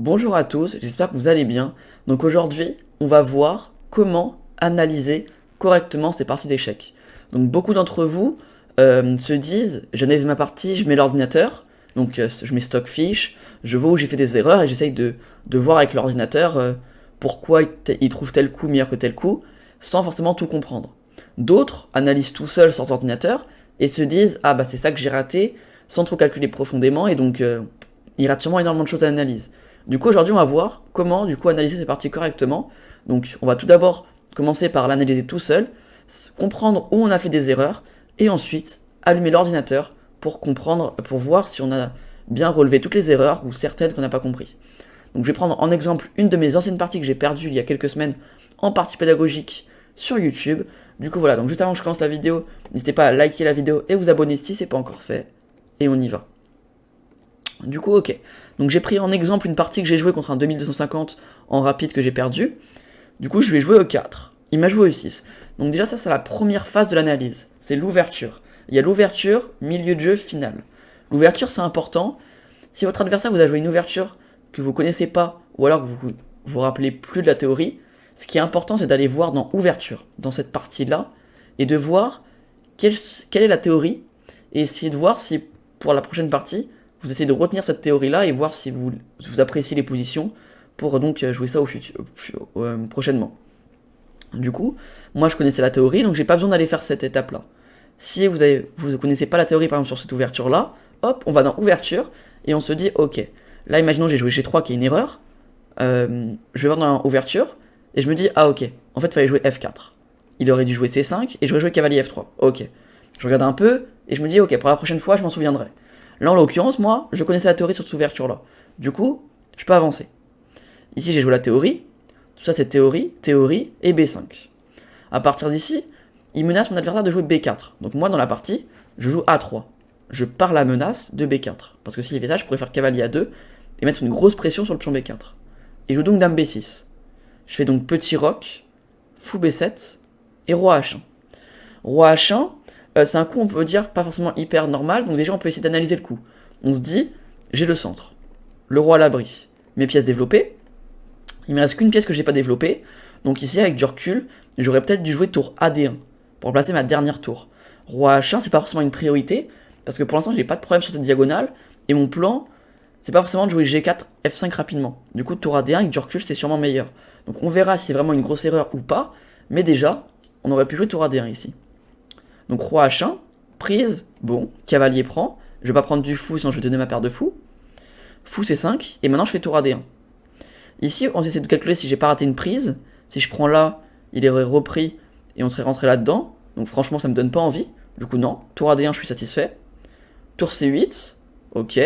Bonjour à tous, j'espère que vous allez bien. Donc aujourd'hui, on va voir comment analyser correctement ces parties d'échecs. Donc beaucoup d'entre vous se disent, j'analyse ma partie, je mets l'ordinateur, donc je mets Stockfish, je vois où j'ai fait des erreurs et j'essaye de voir avec l'ordinateur pourquoi il trouve tel coup meilleur que tel coup, sans forcément tout comprendre. D'autres analysent tout seuls sans ordinateur et se disent, ah bah c'est ça que j'ai raté, sans trop calculer profondément, et donc il rate sûrement énormément de choses à l'analyse. Du coup, aujourd'hui, on va voir comment analyser ces parties correctement. Donc, on va tout d'abord commencer par l'analyser tout seul, comprendre où on a fait des erreurs, et ensuite allumer l'ordinateur pour comprendre, pour voir si on a bien relevé toutes les erreurs ou certaines qu'on n'a pas compris. Donc, je vais prendre en exemple une de mes anciennes parties que j'ai perdues il y a quelques semaines en partie pédagogique sur YouTube. Du coup, voilà. Donc, juste avant que je commence la vidéo, n'hésitez pas à liker la vidéo et vous abonner si c'est pas encore fait. Et on y va. Du coup, ok. Donc j'ai pris en exemple une partie que j'ai jouée contre un 2250 en rapide que j'ai perdu. Du coup, je vais jouer E4. Il m'a joué E6. Donc déjà, ça, c'est la première phase de l'analyse. C'est l'ouverture. Il y a l'ouverture, milieu de jeu, finale. L'ouverture, c'est important. Si votre adversaire vous a joué une ouverture que vous connaissez pas, ou alors que vous vous rappelez plus de la théorie, ce qui est important, c'est d'aller voir dans ouverture, dans cette partie-là, et de voir quelle est la théorie, et essayer de voir si, pour la prochaine partie, vous essayez de retenir cette théorie-là et voir si vous appréciez les positions pour donc jouer ça prochainement. Du coup, moi je connaissais la théorie, donc j'ai pas besoin d'aller faire cette étape-là. Si vous ne connaissez pas la théorie par exemple sur cette ouverture-là, hop, on va dans ouverture et on se dit ok, là imaginons j'ai joué G3 qui est une erreur, je vais voir dans ouverture et je me dis ah ok, en fait il fallait jouer F4. Il aurait dû jouer C5 et j'aurais joué cavalier F3. Ok, je regarde un peu et je me dis ok, pour la prochaine fois je m'en souviendrai. Là, en l'occurrence, moi, je connaissais la théorie sur cette ouverture-là. Du coup, je peux avancer. Ici, j'ai joué la théorie. Tout ça, c'est théorie, théorie et B5. À partir d'ici, il menace mon adversaire de jouer B4. Donc moi, dans la partie, je joue A3. Je pars la menace de B4. Parce que s'il fait ça, je pourrais faire cavalier A2 et mettre une grosse pression sur le pion B4. Et je joue donc dame B6. Je fais donc petit roc, fou B7 et roi H1. Roi H1, c'est un coup, on peut dire, pas forcément hyper normal, donc déjà on peut essayer d'analyser le coup. On se dit, j'ai le centre, le roi à l'abri, mes pièces développées, il me reste qu'une pièce que j'ai pas développée, donc ici avec du recul, j'aurais peut-être dû jouer tour AD1, pour placer ma dernière tour. Roi H1, c'est pas forcément une priorité, parce que pour l'instant j'ai pas de problème sur cette diagonale, et mon plan, c'est pas forcément de jouer G4, F5 rapidement. Du coup, tour AD1 avec du recul, c'est sûrement meilleur. Donc on verra si c'est vraiment une grosse erreur ou pas, mais déjà, on aurait pu jouer tour AD1 ici. Donc roi H1, prise, bon, cavalier prend, je vais pas prendre du fou sinon je vais donner ma paire de fou. Fou C5, et maintenant je fais tour AD1. Ici, on essaie de calculer si j'ai pas raté une prise. Si je prends là, il aurait repris et on serait rentré là-dedans. Donc franchement, ça me donne pas envie. Du coup, non. Tour AD1, je suis satisfait. Tour C8, ok.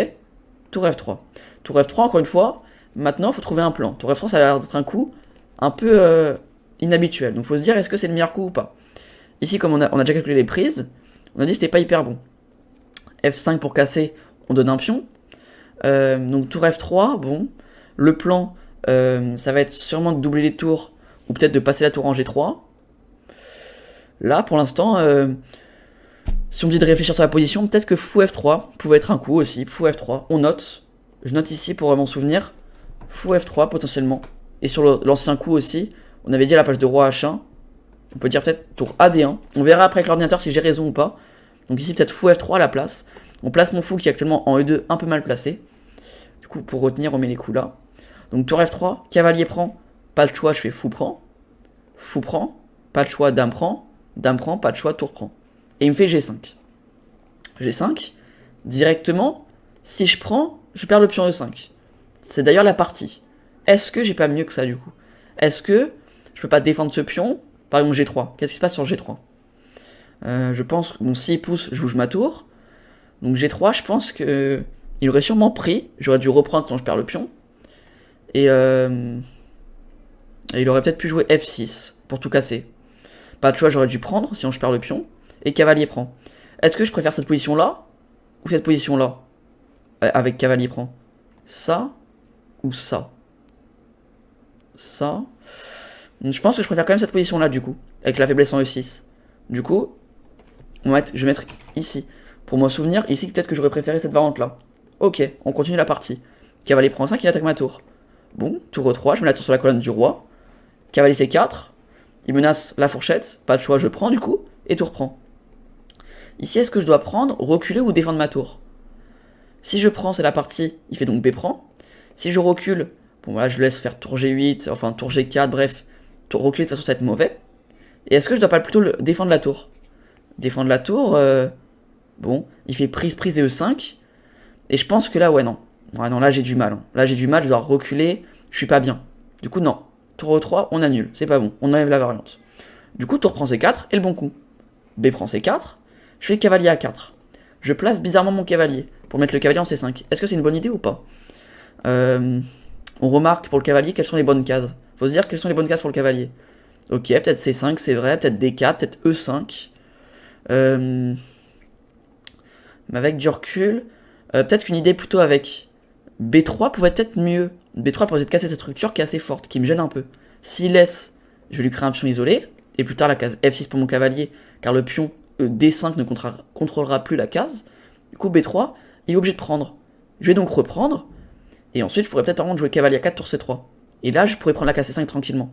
Tour F3. Tour F3, encore une fois, maintenant, il faut trouver un plan. Tour F3, ça a l'air d'être un coup un peu inhabituel. Donc il faut se dire, est-ce que c'est le meilleur coup ou pas. Ici, comme on a déjà calculé les prises, on a dit que c'était pas hyper bon. F5 pour casser, on donne un pion. Donc tour F3, bon. Le plan, ça va être sûrement de doubler les tours, ou peut-être de passer la tour en G3. Là, pour l'instant, si on me dit de réfléchir sur la position, peut-être que fou F3 pouvait être un coup aussi. Fou F3, on note. Je note ici pour m'en souvenir. Fou F3 potentiellement. Et sur l'ancien coup aussi, on avait dit à la page de roi H1. On peut dire peut-être tour AD1. On verra après avec l'ordinateur si j'ai raison ou pas. Donc ici peut-être fou F3 à la place. On place mon fou qui est actuellement en E2 un peu mal placé. Du coup pour retenir on met les coups là. Donc tour F3, cavalier prend. Pas de choix, je fais fou prend. Fou prend. Pas de choix, dame prend. Dame prend, pas de choix, tour prend. Et il me fait G5. G5. Directement, si je prends, je perds le pion E5. C'est d'ailleurs la partie. Est-ce que j'ai pas mieux que ça du coup? Est-ce que je peux pas défendre ce pion? Par exemple G3, qu'est-ce qui se passe sur G3? Je pense que bon, s'il pousse, je bouge ma tour. Donc G3, je pense que il aurait sûrement pris. J'aurais dû reprendre sinon je perds le pion. Et il aurait peut-être pu jouer F6 pour tout casser. Pas de choix, j'aurais dû prendre sinon je perds le pion. Et cavalier prend. Est-ce que je préfère cette position-là ou cette position-là avec cavalier prend? Ça ou ça? Ça. Je pense que je préfère quand même cette position-là, du coup, avec la faiblesse en E6. Du coup, je vais mettre ici. Pour m'en souvenir, ici, peut-être que j'aurais préféré cette variante-là. Ok, on continue la partie. Cavalier prend 5, il attaque ma tour. Bon, tour E3, je mets la tour sur la colonne du roi. Cavalier C4. Il menace la fourchette. Pas de choix, je prends du coup. Et tour prend. Ici, est-ce que je dois prendre, reculer ou défendre ma tour? Si je prends, c'est la partie. Il fait donc B prend. Si je recule, bon voilà, je laisse faire tour G8, enfin tour G4, bref. Tour reculer, de toute façon, ça va être mauvais. Et est-ce que je dois pas plutôt défendre la tour? Défendre la tour, bon, il fait prise, prise et E5. Et je pense que là, ouais, non. Ouais, non, là, j'ai du mal. Hein. Là, j'ai du mal, je dois reculer. Je suis pas bien. Du coup, non. Tour E3, on annule. C'est pas bon. On enlève la variante. Du coup, tour prend C4 et le bon coup. B prend C4. Je fais cavalier A4. Je place bizarrement mon cavalier pour mettre le cavalier en C5. Est-ce que c'est une bonne idée ou pas? On remarque pour le cavalier quelles sont les bonnes cases. Faut se dire quelles sont les bonnes cases pour le cavalier. Ok, peut-être C5, c'est vrai. Peut-être D4, peut-être E5. Mais avec du recul, peut-être qu'une idée plutôt avec B3 pourrait être mieux. B3 pourrait peut-être casser cette structure qui est assez forte, qui me gêne un peu. S'il laisse, je vais lui créer un pion isolé, et plus tard la case F6 pour mon cavalier, car le pion D5 ne contrôlera plus la case. Du coup B3, il est obligé de prendre. Je vais donc reprendre, et ensuite je pourrais peut-être par contre jouer cavalier A4 tour C3. Et là je pourrais prendre la case C5 tranquillement.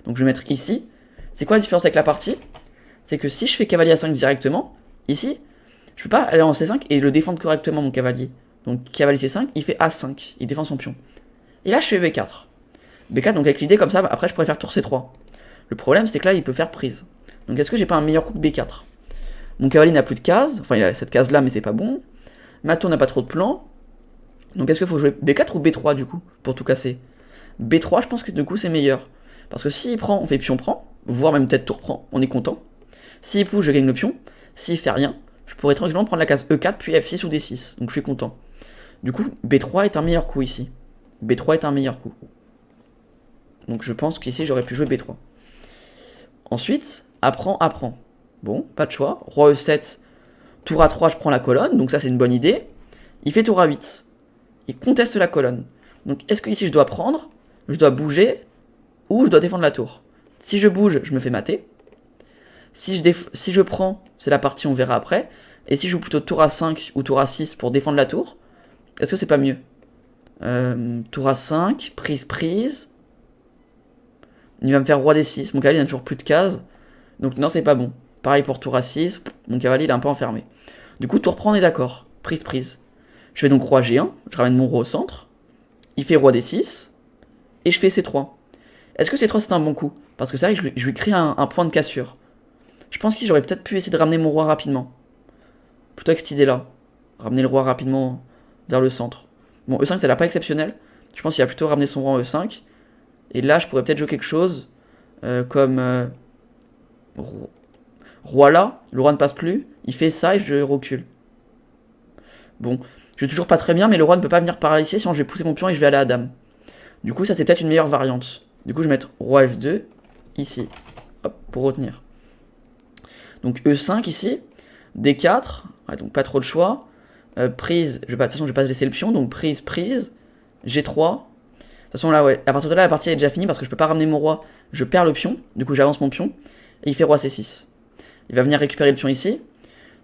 Donc je vais mettre ici. C'est quoi la différence avec la partie? C'est que si je fais cavalier A5 directement, ici, je peux pas aller en C5 et le défendre correctement mon cavalier. Donc cavalier C5, il fait A5, il défend son pion. Et là je fais B4. B4, donc avec l'idée comme ça, après je pourrais faire tour C3. Le problème c'est que là il peut faire prise. Donc est-ce que j'ai pas un meilleur coup que B4? Mon cavalier n'a plus de case, enfin il a cette case là mais c'est pas bon. Ma tour n'a pas trop de plan. Donc est-ce qu'il faut jouer B4 ou B3 du coup, pour tout casser? B3 je pense que du coup c'est meilleur. Parce que s'il prend, on fait pion prend, voire même peut-être tour prend, on est content. S'il pousse, je gagne le pion. S'il fait rien, je pourrais tranquillement prendre la case E4 puis F6 ou D6. Donc je suis content. Du coup, B3 est un meilleur coup ici. B3 est un meilleur coup. Donc je pense qu'ici j'aurais pu jouer B3. Ensuite, apprend. Bon, pas de choix. Roi E7, tour A3, je prends la colonne. Donc ça c'est une bonne idée. Il fait tour A8. Il conteste la colonne. Donc est-ce que ici je dois prendre, je dois bouger, ou je dois défendre la tour? Si je bouge, je me fais mater. Si je prends, c'est la partie, on verra après. Et si je joue plutôt tour A5 ou tour A6 pour défendre la tour, est-ce que c'est pas mieux? Tour A5, prise. Il va me faire roi D6. Mon cavalier n'a toujours plus de cases. Donc non, c'est pas bon. Pareil pour tour A6. Mon cavalier il est un peu enfermé. Du coup, tour prend, on est d'accord. Prise. Je fais donc roi G1. Je ramène mon roi au centre. Il fait roi D6. Et je fais C3. Est-ce que C3 c'est un bon coup? Parce que c'est vrai que je lui crée un point de cassure. Je pense que j'aurais peut-être pu essayer de ramener mon roi rapidement. Plutôt avec cette idée-là. Ramener le roi rapidement vers le centre. Bon, E5, ça n'a pas exceptionnel. Je pense qu'il a plutôt ramené son roi en E5. Et là, je pourrais peut-être jouer quelque chose comme roi là. Le roi ne passe plus. Il fait ça et je recule. Bon, je suis toujours pas très bien, mais le roi ne peut pas venir par là ici, sinon je vais pousser mon pion et je vais aller à dame. Du coup, ça c'est peut-être une meilleure variante. Du coup, je vais mettre roi F2 ici. Hop, pour retenir. Donc E5 ici. D4. Ouais, donc pas trop de choix. Prise. De toute façon, je vais pas laisser le pion. Donc prise. G3. De toute façon, là, ouais. À partir de là, la partie est déjà finie parce que je peux pas ramener mon roi. Je perds le pion. Du coup, j'avance mon pion. Et il fait roi C6. Il va venir récupérer le pion ici.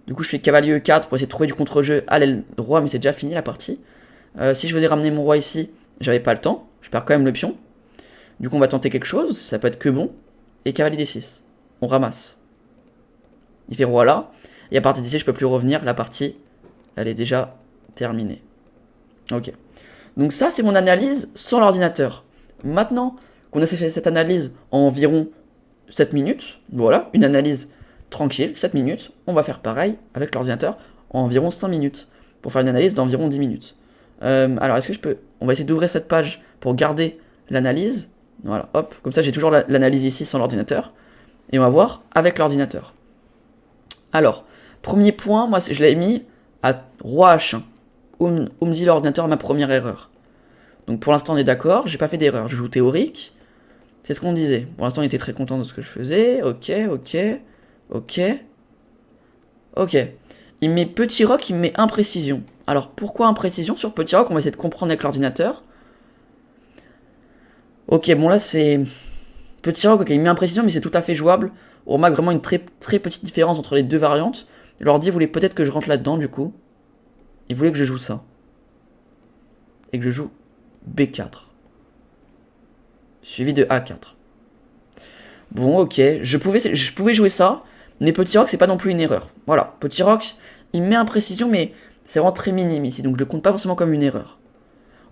Du coup, je fais cavalier E4 pour essayer de trouver du contre-jeu à l'aile roi, mais c'est déjà fini la partie. Si je faisais ramener mon roi ici, j'avais pas le temps. Je perds quand même le pion. Du coup, on va tenter quelque chose. Ça peut être que bon. Et cavalier D6. On ramasse. Il fait roi là. Et à partir d'ici, je peux plus revenir. La partie, elle est déjà terminée. Ok. Donc ça, c'est mon analyse sans l'ordinateur. Maintenant qu'on a fait cette analyse en environ 7 minutes, voilà, une analyse tranquille, 7 minutes, on va faire pareil avec l'ordinateur en environ 5 minutes, pour faire une analyse d'environ 10 minutes. Alors, est-ce que je peux... On va essayer d'ouvrir cette page pour garder l'analyse. Voilà, hop, comme ça j'ai toujours l'analyse ici sans l'ordinateur. Et on va voir avec l'ordinateur. Alors, premier point, moi je l'ai mis à roi H1. Où me dit l'ordinateur ma première erreur. Donc pour l'instant on est d'accord, j'ai pas fait d'erreur, je joue théorique. C'est ce qu'on disait. Pour l'instant il était très content de ce que je faisais. Ok. Il met petit roc, il me met imprécision. Alors pourquoi imprécision sur petit roc? On va essayer de comprendre avec l'ordinateur. Ok, bon là c'est... Petit roc, ok, il met imprécision mais c'est tout à fait jouable. On remarque vraiment une très petite différence entre les deux variantes. L'ordi voulait peut-être que je rentre là-dedans du coup. Il voulait que je joue ça. Et que je joue B4. suivi de A4. Bon, ok, je pouvais jouer ça, mais Petit Roc, c'est pas non plus une erreur. Voilà, Petit Roc, il met imprécision, mais c'est vraiment très minime ici, donc je le compte pas forcément comme une erreur.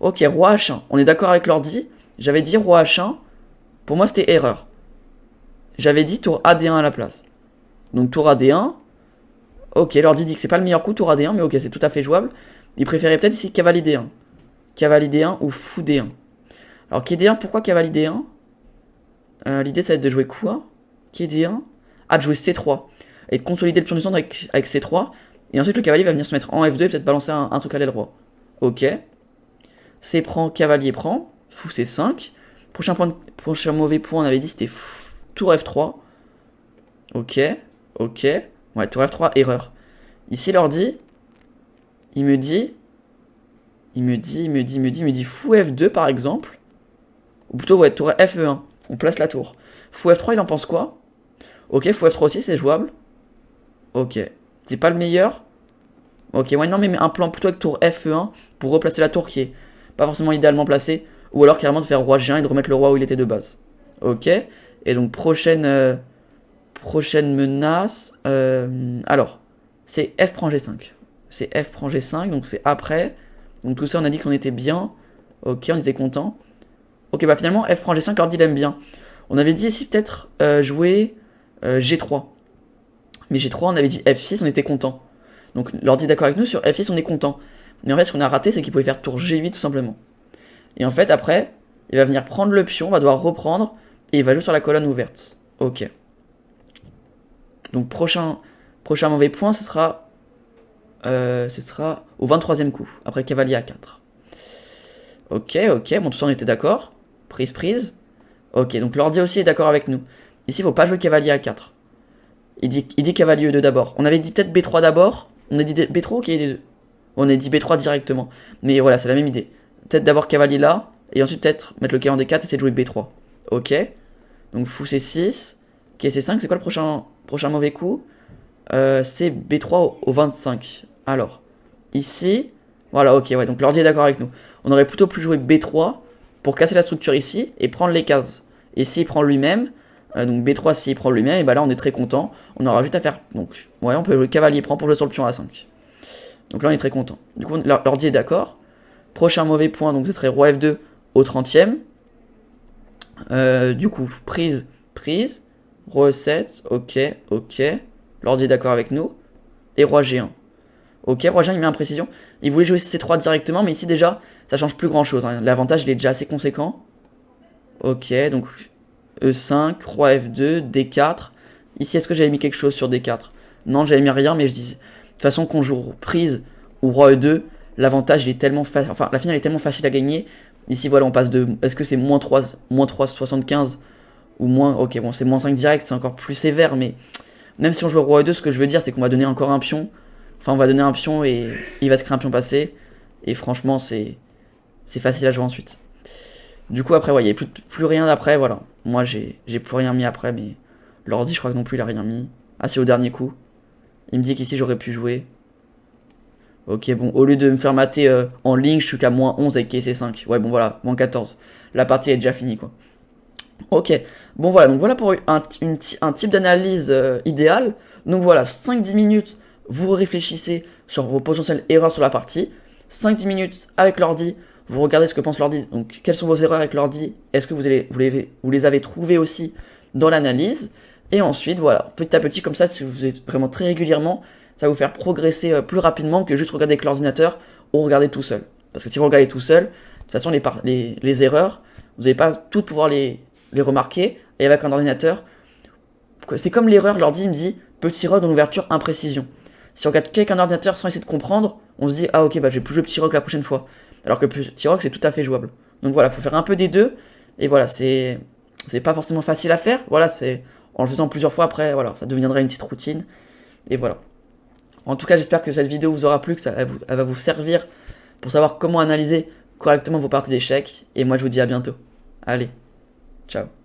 Ok, Roi H1, on est d'accord avec l'ordi. J'avais dit Roi H1, pour moi c'était erreur. J'avais dit tour AD1 à la place. Donc tour AD1, ok, l'ordi dit que c'est pas le meilleur coup, tour AD1, mais ok, c'est tout à fait jouable. Il préférait peut-être ici cavalier D1. Cavalier D1 ou fou D1. Alors, quai D1, pourquoi cavalier D1 L'idée, ça va être de jouer quoi? Quai D1. Ah, de jouer C3. Et de consolider le pion du centre avec C3. Et ensuite, le cavalier va venir se mettre en F2 et peut-être balancer un truc à l'aile roi. Ok. C prend, cavalier prend. Fou C5. Prochain mauvais point, on avait dit c'était tour F3. Ok. Ok. Ouais, tour F3, erreur. Ici, l'ordi, il me dit fou F2 par exemple. Ou plutôt, ouais, tour FE1. On place la tour. Fou F3, il en pense quoi? Ok, fou F3 aussi, c'est jouable. Ok. C'est pas le meilleur. Ok, ouais, non, mais un plan plutôt avec tour FE1 pour replacer la tour qui est pas forcément idéalement placée. Ou alors carrément de faire roi G1 et de remettre le roi où il était de base. Ok. Et donc, prochaine menace. Alors, c'est F prend G5. C'est F prend G5, donc c'est après. Donc tout ça, on a dit qu'on était bien. Ok, on était content. Ok, bah finalement, F prend G5, l'ordi il aime bien. On avait dit ici peut-être jouer G3. Mais G3, on avait dit F6, on était content. Donc l'ordi est d'accord avec nous, sur F6, on est content. Mais en fait, ce qu'on a raté, c'est qu'il pouvait faire tour G8 tout simplement. Et en fait, après, il va venir prendre le pion, on va devoir reprendre, et il va jouer sur la colonne ouverte. Ok. Donc prochain mauvais point, ce sera au 23e coup, après cavalier A4. Ok, bon tout ça on était d'accord. Prise. Ok, donc l'ordi aussi est d'accord avec nous. Ici, il faut pas jouer cavalier A4. Il dit cavalier E2 d'abord. On avait dit peut-être B3 d'abord. On a dit B3 ou D2? On a dit B3 directement. Mais voilà, c'est la même idée. Peut-être d'abord cavalier là, et ensuite peut-être mettre le cavalier en D4 et essayer de jouer B3. Ok. Donc fou C6. Ok, C5, c'est quoi le prochain mauvais coup? C'est B3 au 25. Alors, ici, voilà, ok, ouais, donc l'ordi est d'accord avec nous. On aurait plutôt pu jouer B3 pour casser la structure ici et prendre les cases. Et s'il prend lui-même, donc B3 s'il prend lui-même, et bah là on est très content. On aura juste à faire, donc, ouais, on peut jouer cavalier prend pour jouer sur le pion A5. Donc là on est très content. Du coup, l'ordi est d'accord. Prochain mauvais point, donc ce serait roi F2 au 30e. Du coup, prise, roi E7, ok. L'ordi est d'accord avec nous. Et roi G1. Ok, roi G1 il met imprécision. Il voulait jouer C3 directement, mais ici déjà, ça change plus grand chose. Hein. L'avantage il est déjà assez conséquent. Ok, donc E5, roi F2, D4. Ici, est-ce que j'avais mis quelque chose sur D4? Non, j'avais mis rien, mais je dis. De toute façon, qu'on joue prise ou roi E2, l'avantage il est tellement facile. Enfin, la finale est tellement facile à gagner. Ici, voilà, on passe de. Est-ce que c'est moins 3,75 ou moins. Ok, bon, c'est moins 5 direct, c'est encore plus sévère, mais même si on joue roi E2, ce que je veux dire, c'est qu'on va donner encore un pion. Enfin, on va donner un pion et il va se créer un pion passé. Et franchement, c'est facile à jouer ensuite. Du coup, après, ouais, il n'y a plus rien d'après, voilà. Moi, j'ai plus rien mis après, mais l'ordi, je crois que non plus, il a rien mis. Ah, c'est au dernier coup. Il me dit qu'ici, j'aurais pu jouer. Ok, bon, au lieu de me faire mater en ligne, je suis qu'à moins 11 avec KC5. Ouais, bon, voilà, moins 14. La partie est déjà finie, quoi. Ok, bon, voilà, donc voilà pour un type d'analyse idéal. Donc voilà, 5-10 minutes, vous réfléchissez sur vos potentielles erreurs sur la partie. 5-10 minutes avec l'ordi, vous regardez ce que pense l'ordi. Donc, quelles sont vos erreurs avec l'ordi? Est-ce que vous les avez trouvées aussi dans l'analyse? Et ensuite, voilà, petit à petit, comme ça, si vous êtes vraiment très régulièrement, ça va vous faire progresser plus rapidement que juste regarder avec l'ordinateur ou regarder tout seul. Parce que si vous regardez tout seul, de toute façon, les erreurs, vous n'allez pas toutes pouvoir les remarquer. Et avec un ordinateur, c'est comme l'erreur, l'ordi me dit petit rock dans l'ouverture, imprécision. Si on regarde qu'avec un ordinateur sans essayer de comprendre, on se dit ah ok, bah je vais plus jouer petit rock la prochaine fois. Alors que petit rock c'est tout à fait jouable. Donc voilà, faut faire un peu des deux. Et voilà, c'est pas forcément facile à faire. Voilà, c'est en le faisant plusieurs fois après, voilà, ça deviendra une petite routine. Et voilà. En tout cas, j'espère que cette vidéo vous aura plu, que elle va vous servir pour savoir comment analyser correctement vos parties d'échecs. Et moi, je vous dis à bientôt. Allez, ciao.